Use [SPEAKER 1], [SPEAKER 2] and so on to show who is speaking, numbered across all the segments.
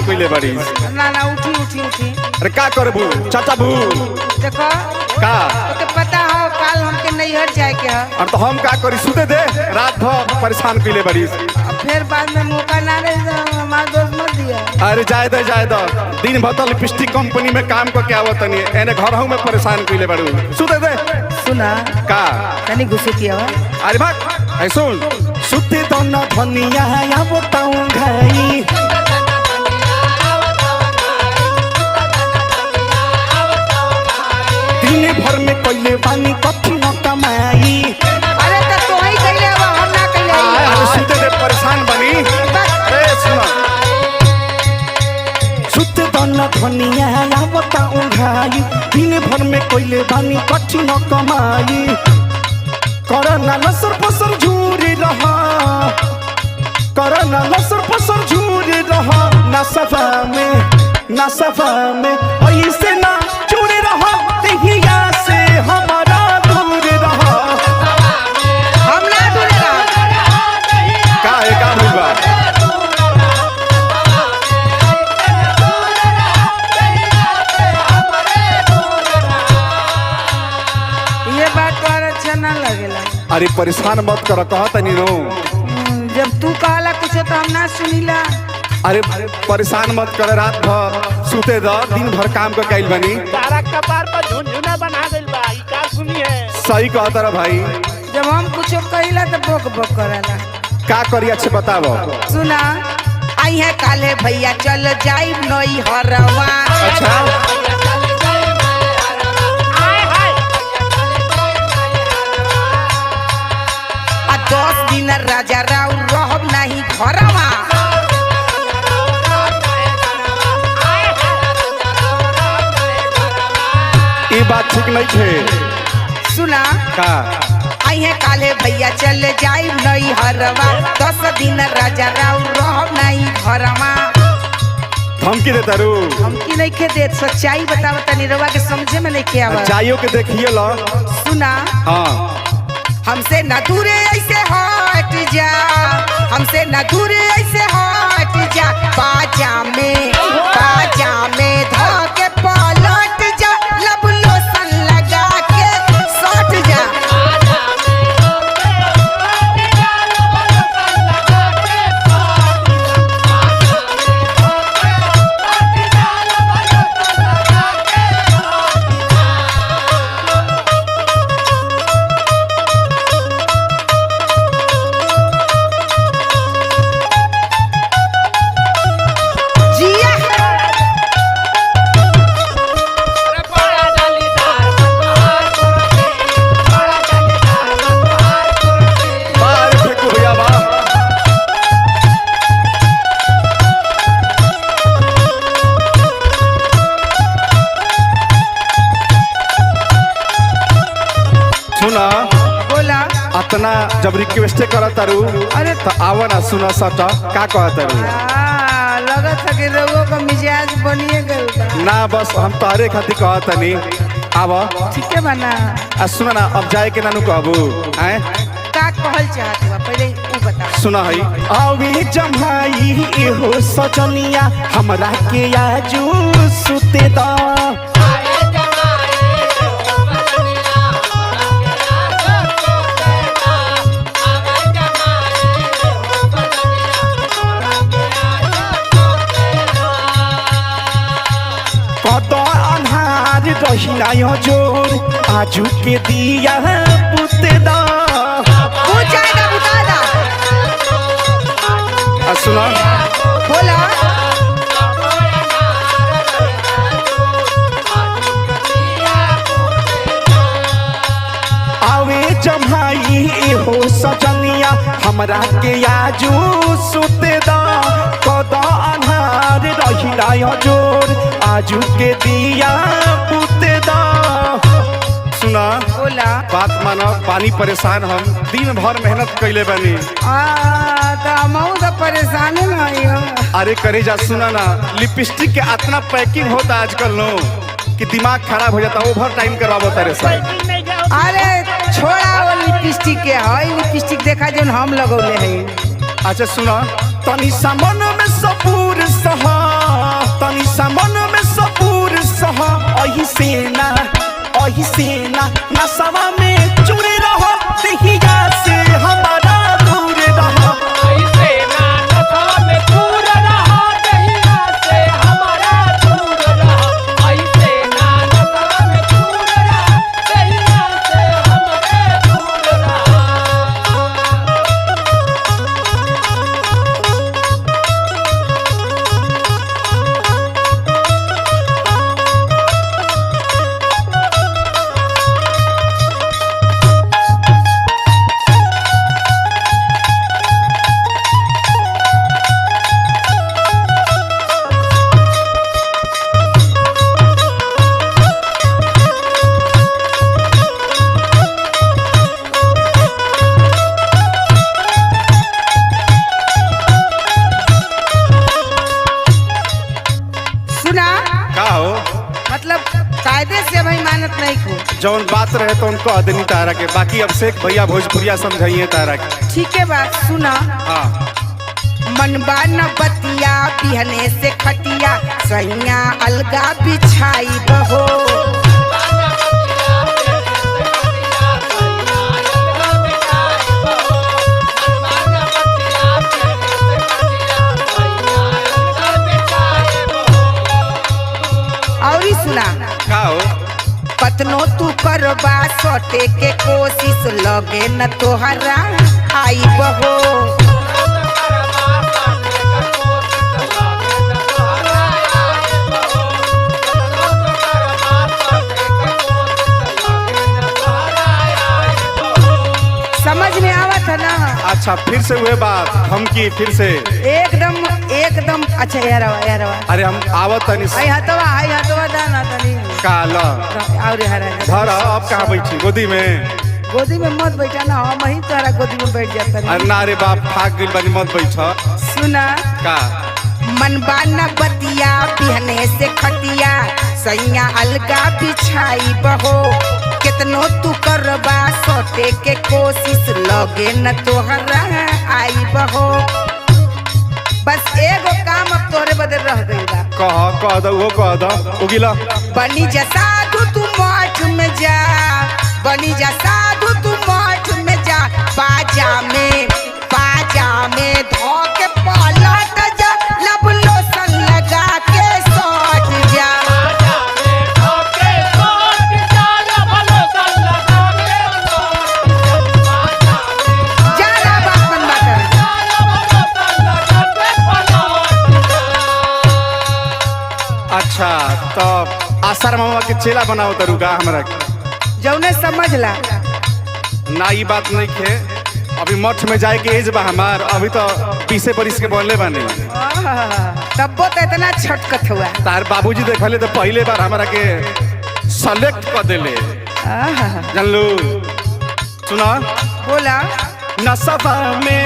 [SPEAKER 1] कइले बड़ी।
[SPEAKER 2] ना ना उठी उठी उठी।
[SPEAKER 1] अरे का करबू चाचाबू
[SPEAKER 2] देखो
[SPEAKER 1] का
[SPEAKER 2] तो पता हो काल हमके नैहर जाए के है।
[SPEAKER 1] और तो हम का करी सुते दे रात भर परेशान कइले बड़ी।
[SPEAKER 2] फिर बाद में मौका ना रहे तो हमार दोस्त मत दिया।
[SPEAKER 1] अरे जाए दे दिन भर तो लिपस्टिक कंपनी में काम करके आवत तनी एने घर में परेशान कइले बड़ू सुते दे।
[SPEAKER 2] सुना
[SPEAKER 1] का
[SPEAKER 2] तनी घुसे किया
[SPEAKER 1] अरे भाग ऐ सुन सुते तो न धनिया या बताऊं घाई दिन भर में कइले बानी कठिन कमाई।
[SPEAKER 2] अरे तो तू ही कइले अब हम ना कइले।
[SPEAKER 1] अरे सुते दे परेशान बनी। अरे सुना सुते तो न धनिया या बताऊं घाई दिन भर में कइले बानी कठिन कमाई। करना लसर फसर झूरी रहा करना लसर फसर झूरी रहा ना सफा में ऐसे ना चूरी रहा देहिया से हमारा दूर रहा।
[SPEAKER 2] हम ना दूर
[SPEAKER 1] का है का हुआ
[SPEAKER 2] ये बात तो अच्छा ना लगेला।
[SPEAKER 1] अरे परेशान मत कर कहता नहीं नो
[SPEAKER 2] जब तू कहला कुछ तो हम ना सुनीला।
[SPEAKER 1] अरे परेशान मत कर रात भर सुते द दिन भर काम कर कैल बनी
[SPEAKER 3] तारा कपार पर झुनझुना बना दिल बा ई का सुनी है।
[SPEAKER 1] सही कहता रे भाई
[SPEAKER 2] जब हम कुछ कहिला तो बक बक करला।
[SPEAKER 1] का करी अच्छे बताओ।
[SPEAKER 2] सुना आई है काले भैया चल जाई नई हरवा।
[SPEAKER 1] अच्छा
[SPEAKER 2] आ 10 दिन राजा राव रहब नहीं घरवा।
[SPEAKER 1] ये बात ठीक नहीं थे।
[SPEAKER 2] सुना
[SPEAKER 1] का
[SPEAKER 2] आई है काले भैया चल जाई नई हरवा 10 दिन राजा राव रहब नहीं घरवा।
[SPEAKER 1] धमकी देता रू
[SPEAKER 2] हमकी नहीं खे देत सच्चाई बतावा तनी रवा के समझे में नहीं के आवा।
[SPEAKER 1] जाइयो के देखिए लो।
[SPEAKER 2] सुना
[SPEAKER 1] हाँ
[SPEAKER 2] हमसे न दूरे ऐसे हट जा हमसे न दूरे ऐसे हट जा बाजा में धोके पलट जा लब लोशन लगा के सट जा। जिया
[SPEAKER 1] बाहर फेंको भैया बा सुना
[SPEAKER 2] बोला
[SPEAKER 1] अतना जब रिक्वेस्ट करत तारू
[SPEAKER 2] अरे
[SPEAKER 1] तो आवा ना सुना सटा का कहत तारू
[SPEAKER 2] लगत है कि रउआ का मिजाज बनिए गइल बा।
[SPEAKER 1] ना बस हम तारे खातिर कहत नहीं आवा
[SPEAKER 2] ठीक है बना
[SPEAKER 1] आ सुना ना अब जाए के नानू कहबू हैं
[SPEAKER 2] का कहल चाहत बा पहले ऊ बता।
[SPEAKER 1] सुना है आवी जमाई एहो सजनिया हमरा के आजू सुते दा कत अन्हार रहिना जोर आजू के दिया पुते दा।
[SPEAKER 2] तू जाएगा बुता दा।
[SPEAKER 1] सुना
[SPEAKER 2] बोला
[SPEAKER 1] आवे जमाई एहो सजनिया हमरा के आजू सुते दा कद अन्हार रहिना जोर आजू के दिया पुते दा। सुना
[SPEAKER 2] बोला
[SPEAKER 1] बात मानो पानी परेशान हम दिन भर मेहनत कैले बनी।
[SPEAKER 2] तो हमहू तो परेशान नहीं हो।
[SPEAKER 1] अरे करे जा सुना ना लिपस्टिक के इतना पैकिंग होता आजकल नो कि दिमाग खराब हो जाता ओवर टाइम करवाबो तारे से।
[SPEAKER 3] नहीं जाओ
[SPEAKER 2] अरे छोड़ा वो लिपस्टिक के है लिपस्टिक देखा जो हम लगौले है।
[SPEAKER 1] अच्छा सुना तनी सामन में सबूर सहा ऐसे ना नशवा में चूरे रहो दहिया से हमारा दूर रहो।
[SPEAKER 4] ऐसे ना नशवा में दूर रहो दहिया से हमारा दूर रहो। ऐसे ना नशवा में दूर रहो दहिया से हमारे दूर रहो।
[SPEAKER 2] सुना
[SPEAKER 1] का हो
[SPEAKER 2] मतलब कायदे से भाई मानत नहीं को।
[SPEAKER 1] जौन बात रहे तो उनको आदमी तारा के, बाकी अभिषेक भैया भोजपुरिया समझाइए तारा के।
[SPEAKER 2] ठीक है बात सुना।
[SPEAKER 1] हाँ
[SPEAKER 2] मनबा न बतिया बिहने से खटिया सैया अलगा बिछाई बहो। और ही सुना
[SPEAKER 1] का हो
[SPEAKER 2] कतनो तू करबा सटे के कोशिश लगे न तोहरा आई बहो। समझ में आवत है ना?
[SPEAKER 1] अच्छा फिर से हुए बात हम की फिर से।
[SPEAKER 2] एकदम एकदम अच्छा यार
[SPEAKER 1] अरे हम आवत तनी
[SPEAKER 2] आई हतवा दाना तनी
[SPEAKER 1] काल
[SPEAKER 2] और हरा
[SPEAKER 1] धर अब कहाँ बैठी गोदी में।
[SPEAKER 2] गोदी में मत बैठा ना, हम ही तोरा गोदी में बैठ जाता
[SPEAKER 1] अरे ना रे बाप फाक गइल बानी मत बैठ।
[SPEAKER 2] सुना
[SPEAKER 1] का
[SPEAKER 2] मनबा न बतिया बिहने से खटिया सैया अलगा बिछाई बहो। कितनो तू करबा सोटे के कोशिश लगे न तोहरा आई बहो। बस एगो काम अब तोरे बदल रह गइल बा।
[SPEAKER 1] कह दो वो कह दो उगिला।
[SPEAKER 2] बनी जा साधु तू मठ में जा, बनी जा साधु तू मठ में जा। बाजा में धो के पलट जा, लब लोशन लगा के सट जा। जाला बात मन बात।
[SPEAKER 1] अच्छा तो आसार मामा के चेला बनाओ तरुगा हमरा के।
[SPEAKER 2] जौने समझ ला।
[SPEAKER 1] ना ई बात नहीं खे, अभी मठ में जाए के एज बा हमार, अभी तो 20 बरिस के बनले बानी।
[SPEAKER 2] तब्बो तो इतना छटकत हुआ।
[SPEAKER 1] तार बाबूजी देखले तो पहले बार हमरा के सेलेक्ट कर देले जानलू। सुना
[SPEAKER 2] बोला
[SPEAKER 1] नसफा में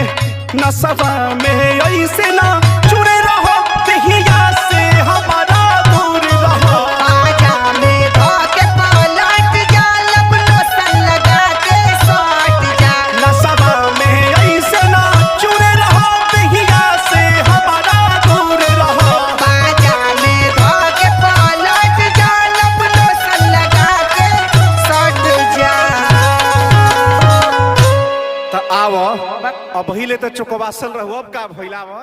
[SPEAKER 1] ऐसे ना जुड़े रहो दहिया से हमारा दूर रहो।
[SPEAKER 2] बाजा में धो के पलट जा, लब लोशन लगा के सट जा।
[SPEAKER 1] नसफा में ऐसे ना जुड़े रहो दहिया से हमारा दूर रहो।
[SPEAKER 2] बाजा में धो के पलट जा, लब लोशन लगा के सट जा।
[SPEAKER 1] तो आवो अब हिले तो चुकवासल रहो, अब का भइलावा।